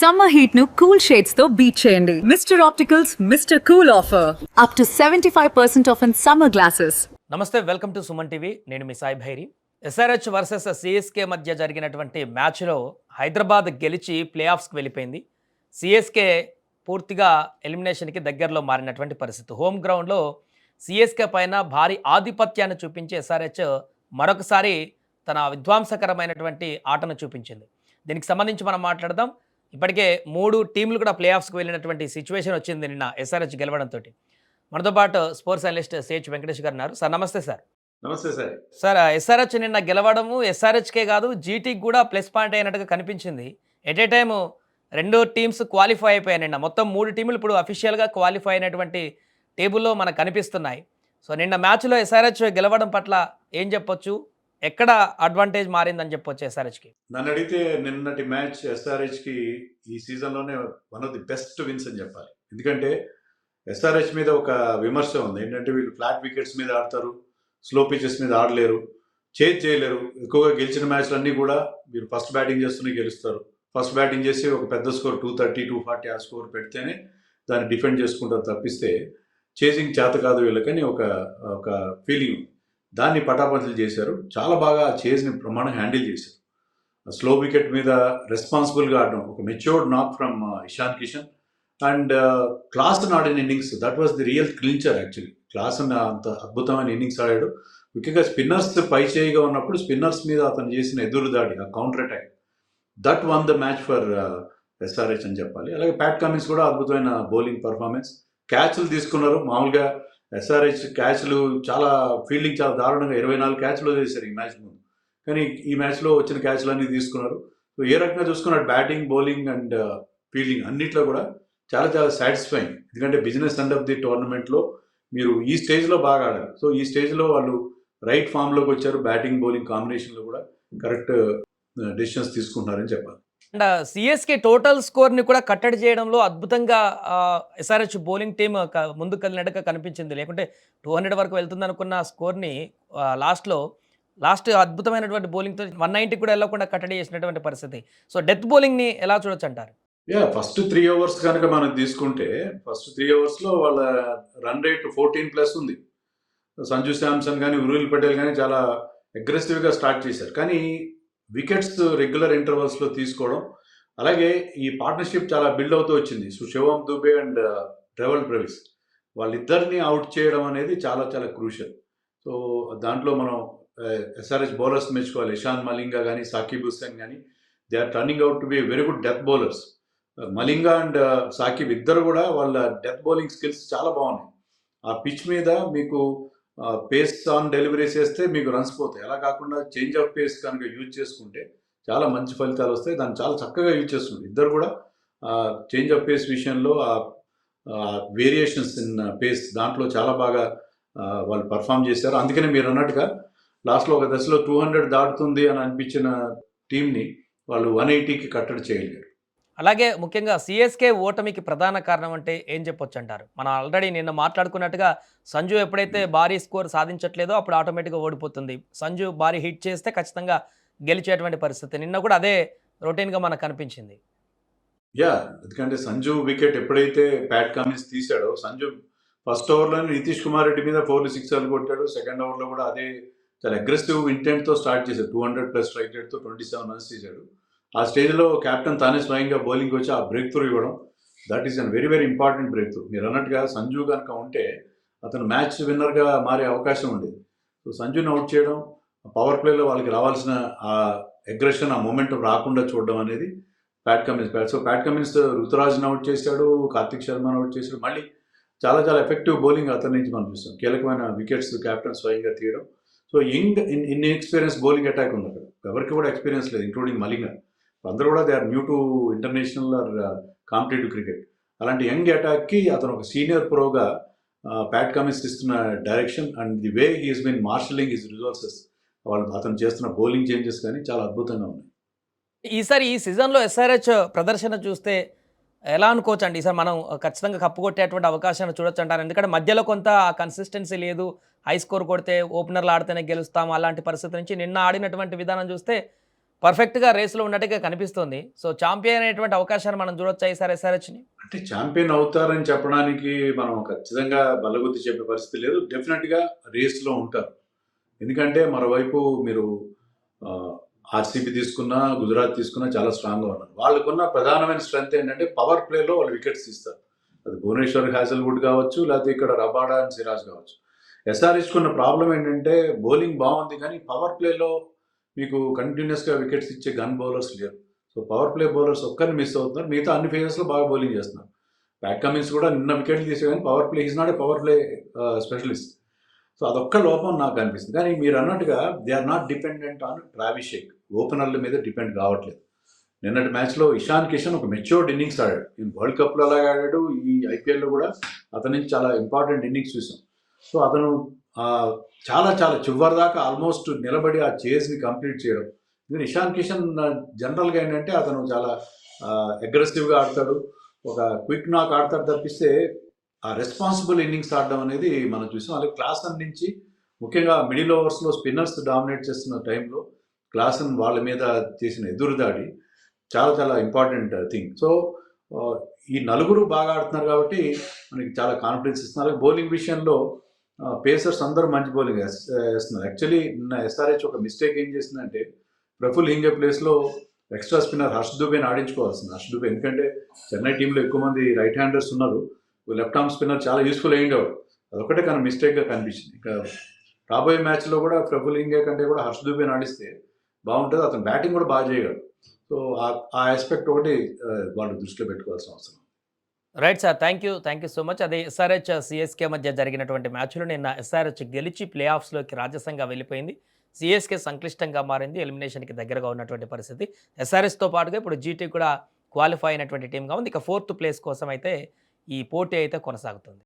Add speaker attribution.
Speaker 1: Summer heat ను cool shades తో beat చేయండి. Mister opticals mister cool offer up to 75% off in summer glasses.
Speaker 2: నమస్తే, welcome to Suman TV. నేను మీ Sai Bhairi. SRH versus CSK మధ్య జరిగినటువంటి మ్యాచ్లో హైదరాబాద్ గెలిచి ప్లే ఆఫ్స్కి వెళ్ళిపోయింది. సిఎస్కే పూర్తిగా ఎలిమినేషన్కి దగ్గరలో మారినటువంటి పరిస్థితి. హోమ్ గ్రౌండ్లో సిఎస్కే పైన భారీ ఆధిపత్యాన్ని చూపించి ఎస్ఆర్హెచ్ మరొకసారి తన విధ్వంసకరమైనటువంటి ఆటను చూపించింది. దీనికి సంబంధించి మనం మాట్లాడదాం. ఇప్పటికే 3 టీంలు కూడా ప్లే ఆఫ్స్కి వెళ్ళినటువంటి సిచ్యువేషన్ వచ్చింది నిన్న ఎస్ఆర్హెచ్ గెలవడంతో. మనతో పాటు స్పోర్ట్స్ అనలిస్ట్ సిహెచ్ వెంకటేష్ గారు ఉన్నారు. సార్ నమస్తే. సార్
Speaker 3: నమస్తే సార్.
Speaker 2: సార్, ఎస్ఆర్హెచ్ నిన్న గెలవడము ఎస్ఆర్హెచ్కే కాదు జీటీకి కూడా ప్లస్ పాయింట్ అయినట్టుగా కనిపించింది. At a time 2 teams qualify అయిపోయాయి నిన్న. మొత్తం 3 టీములు ఇప్పుడు అఫీషియల్గా క్వాలిఫై అయినటువంటి టేబుల్లో మనకు కనిపిస్తున్నాయి. సో నిన్న మ్యాచ్లో ఎస్ఆర్హెచ్ గెలవడం పట్ల ఏం చెప్పొచ్చు, ఎక్కడ అడ్వాంటేజ్ మారిందని చెప్పొచ్చు ఎస్ఆర్హెచ్కి?
Speaker 3: నన్ను అడిగితే నిన్నటి మ్యాచ్ ఎస్ఆర్హెచ్కి ఈ సీజన్లోనే one of the best wins అని చెప్పాలి. ఎందుకంటే ఎస్ఆర్హెచ్ మీద ఒక విమర్శ ఉంది. ఏంటంటే వీళ్ళు ఫ్లాట్ వికెట్స్ మీద ఆడతారు, స్లో పిచెస్ మీద ఆడలేరు, చేజ్ చేయలేరు. ఎక్కువగా గెలిచిన మ్యాచ్లు అన్నీ కూడా మీరు ఫస్ట్ బ్యాటింగ్ చేస్తూనే గెలుస్తారు. ఫస్ట్ బ్యాటింగ్ చేసి ఒక పెద్ద స్కోర్ 230, 240 ఆ స్కోర్ పెడితేనే దాన్ని డిఫెండ్ చేసుకుంటారు. తప్పిస్తే చేజింగ్ చేత కాదు వీళ్ళకని ఒక ఫీలింగ్. దాన్ని పటాపంచలు చేశారు. చాలా బాగా ఆ చేజ్ని ప్రమాణం హ్యాండిల్ చేశారు. స్లో వికెట్ మీద రెస్పాన్సిబుల్గా ఆడడం, ఒక matured knock from Ishan Kishan and Klaasen ఆడిన innings. That was the real clincher actually. Klaasen అంత అద్భుతమైన ఇన్నింగ్స్ ఆడాడు. ముఖ్యంగా స్పిన్నర్స్ పై చేయిగా ఉన్నప్పుడు స్పిన్నర్స్ మీద అతను చేసిన ఎదురుదాడి, ఆ counter attack, that one the match for SRH అని చెప్పాలి. అలాగే ప్యాట్ కమిన్స్ కూడా అద్భుతమైన బౌలింగ్ పర్ఫార్మెన్స్. క్యాచ్లు తీసుకున్నారు. మామూలుగా ఎస్ఆర్హెచ్ క్యాచ్లు చాలా ఫీల్డింగ్ చాలా దారుణంగా 24 క్యాచ్లు చేశారు ఈ మ్యాచ్ ముందు. కానీ ఈ మ్యాచ్లో వచ్చిన క్యాచ్లు అన్నీ తీసుకున్నారు. సో ఏ రకంగా చూసుకున్నారు, బ్యాటింగ్, బౌలింగ్ అండ్ ఫీల్డింగ్ అన్నిట్లో కూడా చాలా చాలా సాటిస్ఫైయింగ్. ఎందుకంటే బిజినెస్ ఎండ్ ఆఫ్ ది టోర్నమెంట్లో మీరు ఈ స్టేజ్లో బాగా ఆడారు. సో ఈ స్టేజ్లో వాళ్ళు రైట్ ఫామ్లోకి వచ్చారు. బ్యాటింగ్ బౌలింగ్ కాంబినేషన్లో కూడా కరెక్ట్ డెసిషన్స్ తీసుకుంటున్నారని చెప్పాలి.
Speaker 2: అండ్ సిఎస్కే టోటల్ స్కోర్ని కూడా కట్టడి చేయడంలో అద్భుతంగా ఎస్ఆర్హెచ్ బౌలింగ్ టీమ్ ముందుకు కదిలినట్టుగా కనిపించింది. లేకుంటే 200 వరకు వెళ్తుంది అనుకున్న స్కోర్ని లాస్ట్ అద్భుతమైనటువంటి బౌలింగ్తో 190 కూడా వెళ్ళకుండా కట్టడి చేసినటువంటి పరిస్థితి. సో డెత్ బౌలింగ్ని ఎలా చూడొచ్చు అంటారు?
Speaker 3: ఫస్ట్ 3 ఓవర్స్ కనుక మనం తీసుకుంటే ఫస్ట్ 3 ఓవర్స్లో వాళ్ళ రన్ రేట్ 14+ ఉంది. సంజు శాంసన్ కానీ ఉరుల్ పటేల్ కానీ చాలా అగ్రెసివ్గా స్టార్ట్ చేశారు. కానీ వికెట్స్ రెగ్యులర్ ఇంటర్వల్స్లో తీసుకోవడం, అలాగే ఈ పార్ట్నర్షిప్ చాలా బిల్డ్ అవుతూ వచ్చింది. So Shivam Dube and Dewald Brevis వాళ్ళిద్దరిని అవుట్ చేయడం అనేది చాలా చాలా క్రూషియల్. సో దాంట్లో మనం ఎస్ఆర్హెచ్ బౌలర్స్ మెచ్చుకోవాలి. ఇషాన్ మలింగా కానీ సాకిబ్ హుస్సేన్ కానీ they are turning out to be very good death bowlers. Malinga and Sakib ఇద్దరు కూడా వాళ్ళ డెత్ బౌలింగ్ స్కిల్స్ చాలా బాగున్నాయి. ఆ పిచ్ మీద మీకు పేస్ ఆన్ డెలివరీస్ చేస్తే మీకు రన్స్ పోతాయి. అలా కాకుండా చేంజ్ ఆఫ్ పేస్ కనుక యూజ్ చేసుకుంటే చాలా మంచి ఫలితాలు వస్తాయి. దాన్ని చాలా చక్కగా యూజ్ చేస్తుంది. ఇద్దరు కూడా చేంజ్ ఆఫ్ పేస్ విషయంలో వేరియేషన్స్ ఇన్ పేస్ దాంట్లో చాలా బాగా వాళ్ళు పర్ఫామ్ చేశారు. అందుకనే మీరు అన్నట్టుగా లాస్ట్లో ఒక దశలో 200 దాటుతుంది అని అనిపించిన టీంని వాళ్ళు 180కి కట్టడి చేయలేరు.
Speaker 2: అలాగే ముఖ్యంగా సిఎస్కే ఓటమికి ప్రధాన కారణం అంటే ఏం చెప్పొచ్చు అంటారు? మనం ఆల్రెడీ నిన్న మాట్లాడుకున్నట్టుగా సంజు ఎప్పుడైతే భారీ స్కోర్ సాధించట్లేదో అప్పుడు ఆటోమేటిక్గా ఓడిపోతుంది. సంజు భారీ హిట్ చేస్తే ఖచ్చితంగా గెలిచేటువంటి పరిస్థితి. నిన్న కూడా అదే రొటీన్గా మనకు కనిపించింది.
Speaker 3: ఎందుకంటే సంజు వికెట్ ఎప్పుడైతే ప్యాట్ కమిన్స్ తీశాడో, సంజు ఫస్ట్ ఓవర్లోనే నితీష్ కుమార్ రెడ్డి మీద 4 సిక్సర్లు కొట్టాడు. సెకండ్ ఓవర్లో కూడా అదే చాలా అగ్రెసివ్ ఇంటెంట్తో స్టార్ట్ చేశాడు. 200+ స్ట్రైక్ రేట్తో 27 రన్స్ తీశాడు. ఆ స్టేజ్లో కెప్టెన్ తానే స్వయంగా బౌలింగ్ వచ్చి ఆ బ్రేక్ త్రూ ఇవ్వడం, that is an very very important break through. మీరు అన్నట్టుగా సంజు కనుక ఉంటే అతను మ్యాచ్ విన్నర్గా మారే అవకాశం ఉండేది. సో సంజుని అవుట్ చేయడం, పవర్ ప్లేలో వాళ్ళకి రావాల్సిన ఆ అగ్రెషన్, ఆ మూమెంట్ రాకుండా చూడడం అనేది ప్యాట్ కమిన్స్ రుతురాజ్ని అవుట్ చేశాడు, కార్తిక్ శర్మను అవుట్ చేశాడు. మళ్ళీ చాలా చాలా ఎఫెక్టివ్ బౌలింగ్ అతని నుంచి మనం చూస్తాం. కీలకమైన వికెట్స్ కెప్టెన్ స్వయంగా తీయడం. సో ఇన్ఎక్స్పీరియన్స్ బౌలింగ్ అటాక్ ఉంది అక్కడ. ఎవరికి కూడా ఎక్స్పీరియన్స్ లేదు, ఇంక్లూడింగ్ మలింగా. అందరూ కూడా they are new to international or competitive cricket. అలాంటి యంగ్ అటాక్కి అతను ఒక సీనియర్ ప్రోగా ప్యాట్ కమిన్స్ ఇస్తున్న direction and the way he he's been marshalling his resources, అతను చేస్తున్న బౌలింగ్ చేంజెస్ కానీ చాలా అద్భుతంగా ఉన్నాయి.
Speaker 2: ఈసారి ఈ సీజన్లో ఎస్ఆర్హెచ్ ప్రదర్శన చూస్తే ఎలా అనుకోవచ్చు అండి? ఈసారి మనం ఖచ్చితంగా కప్పు కొట్టేటువంటి అవకాశాన్ని చూడొచ్చు అంటారు. ఎందుకంటే మధ్యలో కొంత కన్సిస్టెన్సీ లేదు. హై స్కోర్ కొడితే ఓపెనర్లు ఆడితేనే గెలుస్తాం అలాంటి పరిస్థితి నుంచి నిన్న ఆడినటువంటి విధానం చూస్తే పర్ఫెక్ట్గా రేస్లో ఉన్నట్టుగా కనిపిస్తుంది. సో ఛాంపియన్ అనేటువంటి అవకాశాన్ని మనం చూడొచ్చా ఈసారి ఎస్ఆర్హెచ్ని?
Speaker 3: అంటే ఛాంపియన్ అవుతారని చెప్పడానికి మనం ఖచ్చితంగా బల్లగుద్ది చెప్పే పరిస్థితి లేదు. డెఫినెట్‌గా రేస్‌లో ఉంటారు. ఎందుకంటే మరోవైపు మీరు ఆర్‌సీబీ తీసుకున్నా, గుజరాత్ తీసుకున్నా చాలా స్ట్రాంగ్‌గా ఉన్నారు. వాళ్ళకున్న ప్రధానమైన స్ట్రెంత్ ఏంటంటే పవర్ ప్లేలో వాళ్ళు వికెట్స్ తీస్తారు. అది భువనేశ్వర్ హ్యాజెల్‌వుడ్ కావచ్చు, లేకపోతే ఇక్కడ రబాడా అండ్ సిరాజ్ కావచ్చు. ఎస్ఆర్‌హెచ్‌కున్న ప్రాబ్లమ్ ఏంటంటే బౌలింగ్ బాగుంది కానీ పవర్ ప్లేలో మీకు కంటిన్యూయస్‌గా వికెట్స్ ఇచ్చే గన్ బౌలర్స్ లేరు. సో పవర్ ప్లే బౌలర్స్ ఒక్కరిని మిస్ అవుతున్నారు. మిగతా అన్ని ఫేజెస్‌లో బాగా బౌలింగ్ చేస్తున్నారు. ప్యాట్ కమిన్స్ కూడా నిన్న వికెట్లు తీసే కానీ power play is not a power play specialist. So అదొక్క లోపం నాకు అనిపిస్తుంది. కానీ మీరు అన్నట్టుగా they are not dependent on Travis షేక్. ఓపెనర్ల మీద డిపెండ్ కావట్లేదు. నిన్నటి మ్యాచ్‌లో ఇషాన్ కిషన్ ఒక మెచ్యూర్డ్ ఇన్నింగ్స్ ఆడాడు. ఈ వరల్డ్ కప్‌లో అలాగే ఆడాడు. ఈ ఐపీఎల్‌లో కూడా అతని నుంచి చాలా ఇంపార్టెంట్ ఇన్నింగ్స్ చూసాం. సో అతను చాలా చాలా చివరి దాకా ఆల్మోస్ట్ నిలబడి ఆ చేజ్‌ని కంప్లీట్ చేయడం. ఎందుకంటే ఇషాన్ కిషన్ జనరల్‌గా ఏంటంటే అతను చాలా అగ్రెసివ్‌గా ఆడతాడు. ఒక క్విక్ నాక్ ఆడతాడు తప్పిస్తే ఆ రెస్పాన్సిబుల్ ఇన్నింగ్స్ ఆడడం అనేది మనం చూసాం. అలాగే క్లాసన్ నుంచి ముఖ్యంగా మిడిల్ ఓవర్స్‌లో స్పిన్నర్స్ డామినేట్ చేస్తున్న టైంలో క్లాసన్ వాళ్ళ మీద చేసిన ఎదురుదాడి చాలా చాలా ఇంపార్టెంట్ థింగ్. సో ఈ నలుగురు బాగా ఆడుతున్నారు కాబట్టి మనకి చాలా కాన్ఫిడెన్స్ ఇస్తున్నారు. అలాగే బౌలింగ్ విషయంలో పేసర్స్ అందరూ మంచి బౌలింగ్ వేస్తున్నారు. యాక్చువల్లీ నిన్న ఎస్ఆర్హెచ్ ఒక మిస్టేక్ ఏం చేసిందంటే ప్రఫుల్ హింగే ప్లేస్లో ఎక్స్ట్రా స్పిన్నర్ హర్ష్ దుబేని ఆడించుకోవాల్సింది. హర్ష్ దుబే ఎందుకంటే చెన్నై టీంలో ఎక్కువ మంది రైట్ హ్యాండర్స్ ఉన్నారు. లెఫ్ట్ ఆర్మ్ స్పిన్నర్ చాలా యూస్ఫుల్ అయ్యిండేవాడు. అదొకటే కానీ మిస్టేక్గా కనిపించింది. ఇంకా రాబోయే మ్యాచ్లో కూడా ప్రఫుల్ హింగే కంటే కూడా హర్ష్ దుబేని ఆడిస్తే బాగుంటుంది. అతను బ్యాటింగ్ కూడా బాగా చేయగలడు. సో ఆ ఆస్పెక్ట్ ఒకటి వాళ్ళు దృష్టిలో పెట్టుకోవాల్సిన అవసరం.
Speaker 2: Right sir, thank you so much. అదే ఎస్ఆర్హెచ్ సిఎస్కే మధ్య జరిగినటువంటి మ్యాచ్లో నిన్న ఎస్ఆర్హెచ్ గెలిచి ప్లే ఆఫ్స్లోకి రాజసంగా వెళ్ళిపోయింది. సిఎస్కే సంక్లిష్టంగా మారింది, ఎలిమినేషన్కి దగ్గరగా ఉన్నటువంటి పరిస్థితి. ఎస్ఆర్హెచ్తో పాటుగా ఇప్పుడు జీటీ కూడా క్వాలిఫై అయినటువంటి టీమ్గా ఉంది. ఇక 4th ప్లేస్ కోసం అయితే ఈ పోటీ అయితే కొనసాగుతుంది.